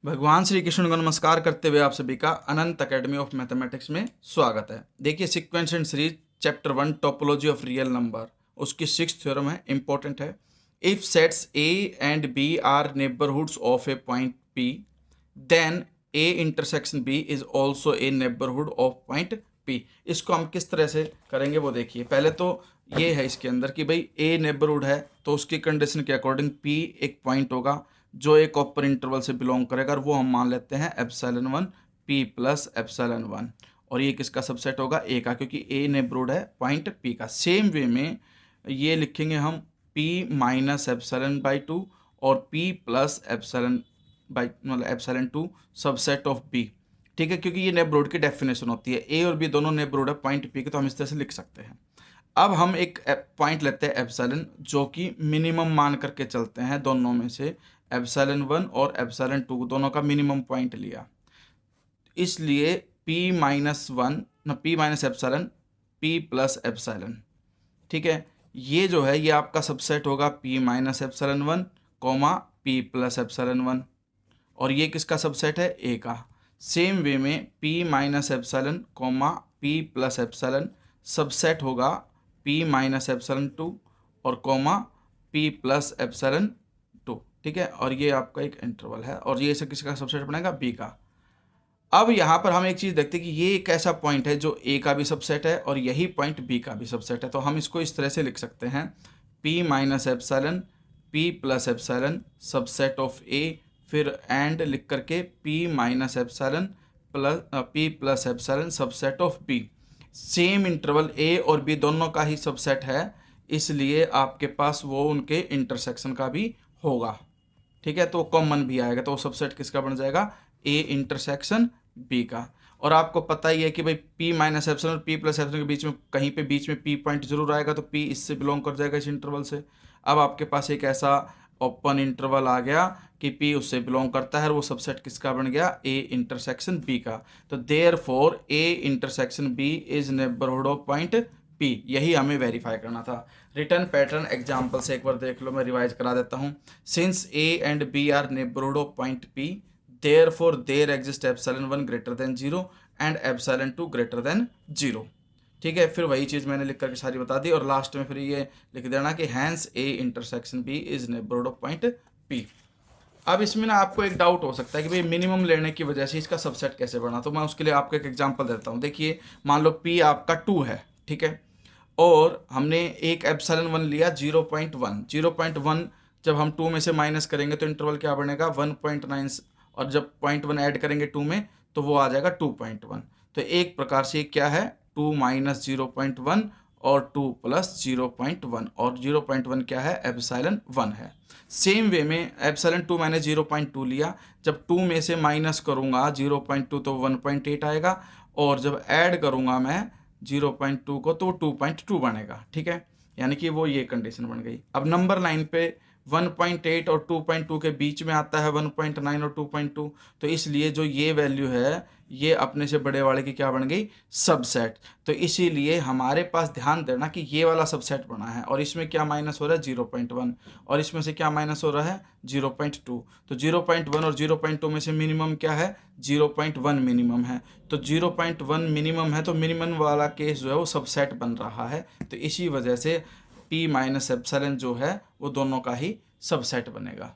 भगवान श्री कृष्ण को नमस्कार करते हुए आप सभी का अनंत अकेडमी ऑफ मैथमेटिक्स में स्वागत है। देखिए sequence and series chapter 1 topology of real number, उसकी 6th थ्योरम है, इंपॉर्टेंट है। If sets A and B are neighbourhoods of a point P, then A intersection B is also a neighbourhood of point P. इसको हम किस तरह से करेंगे वो देखिए। पहले तो ये है इसके अंदर कि भाई ए नेबरहुड है तो उसकी कंडीशन के अकॉर्डिंग पी एक पॉइंट होगा जो एक अपर इंटरवल से बिलोंग करेगा, और वो हम मान लेते हैं एप्सिलॉन 1 पी प्लस एप्सिलॉन 1। और ये किसका सबसेट होगा? ए का, क्योंकि ए नेबरहुड है पॉइंट पी का। सेम वे में ये लिखेंगे हम पी माइनस एप्सिलॉन बाई 2 और पी प्लस एप्सिलॉन बाई मतलब एप्सिलॉन 2 सबसेट ऑफ बी। ठीक है, क्योंकि ये नेबरहुड की डेफिनेशन होती है। ए और बी दोनों नेबरहुड है पॉइंट पी के, तो हम इस तरह से लिख सकते हैं। अब हम एक पॉइंट लेते हैं एप्सिलॉन, जो कि मिनिमम मान करके चलते हैं दोनों में से। एप्सिलॉन 1 और एप्सिलॉन 2 दोनों का मिनिमम पॉइंट लिया, इसलिए p माइनस वन न p minus epsilon p plus epsilon. ठीक है, ये जो है ये आपका सबसेट होगा p minus epsilon 1 comma p plus epsilon 1, और ये किसका सबसेट है? a का। सेम वे में p minus epsilon comma p plus epsilon subset होगा p माइनस एप्सिलॉन 2 और कॉमा p प्लस एप्सिलॉन 2। ठीक है, और ये आपका एक इंटरवल है, और ये से किसका सबसेट बनेगा? b का। अब यहाँ पर हम एक चीज़ देखते हैं कि ये एक ऐसा पॉइंट है जो a का भी सबसेट है और यही पॉइंट b का भी सबसेट है। तो हम इसको इस तरह से लिख सकते हैं p minus epsilon p plus epsilon subset of a, फिर एंड लिख करके p minus epsilon plus p plus epsilon subset of b। Same interval a और b दोनों का ही सबसेट है, इसलिए आपके पास वो उनके इंटरसेक्शन का भी होगा। ठीक है, तो कॉमन भी आएगा, तो सबसेट किसका बन जाएगा? ए इंटरसेक्शन बी का। और आपको पता ही है कि भाई p माइनस एप्सिलॉन और p प्लस एप्सिलॉन के बीच में कहीं पे बीच में p पॉइंट जरूर आएगा, तो p इससे बिलोंग कर जाएगा इस इंटरवल से। अब आपके पास एक ऐसा ओपन इंटरवल आ गया कि p उससे बिलोंग करता है, और वो सबसेट किसका बन गया? a इंटरसेक्शन b का। तो therefore a intersection b is neighbourhood of point p। यही हमें वेरीफाई करना था। रिटर्न पैटर्न एग्जाम्पल से एक बार देख लो, मैं रिवाइज करा देता हूँ। Since a and b are neighbourhood of point p, therefore there exist epsilon 1 greater than 0 and epsilon 2 greater than 0। ठीक है, फिर वही चीज़ मैंने लिख करके सारी बता दी, और लास्ट में फिर ये लिख देना कि hence a intersection b is neighbourhood of point p। अब इसमें ना आपको एक डाउट हो सकता है कि भाई मिनिमम लेने की वजह से इसका सबसेट कैसे बना, तो मैं उसके लिए आपको एक एग्जांपल देता हूँ। देखिए, मान लो p आपका 2 है, ठीक है, और हमने एक एप्सिलॉन 1 लिया 0.1 जब हम 2 में से माइनस करेंगे तो इंटरवल क्या बनेगा? 1.9, और जब 0.1 ऐड करेंगे 2 में तो वो आ जाएगा 2.1। तो एक प्रकार से क्या है? 2 माइनस 0.1 और 2 प्लस 0.1, और 0.1 क्या है? एप्सिलॉन 1 है। सेम वे में एप्सिलॉन 2 मैंने 0.2 लिया, जब 2 में से माइनस करूँगा 0.2 तो 1.8 आएगा, और जब ऐड करूँगा मैं 0.2 को तो 2.2 बनेगा। ठीक है, यानी कि वो ये कंडीशन बन गई। अब नंबर लाइन पे 1.8 और 2.2 के बीच में आता है 1.9 और 2.2, तो इसलिए जो ये वैल्यू है ये अपने से बड़े वाले की क्या बन गई? सबसेट। तो इसीलिए हमारे पास ध्यान देना कि ये वाला सबसेट बना है, और इसमें क्या माइनस हो रहा है? 0.1, और इसमें से क्या माइनस हो रहा है? 0.2। तो 0.1 और 0.2 में से मिनिमम क्या है? 0.1 मिनिमम है। तो 0.1 मिनिमम है, तो मिनिमम वाला केस जो है वो सबसेट बन रहा है। तो इसी वजह से p माइनस एप्सिलॉन जो है वो दोनों का ही सबसेट बनेगा।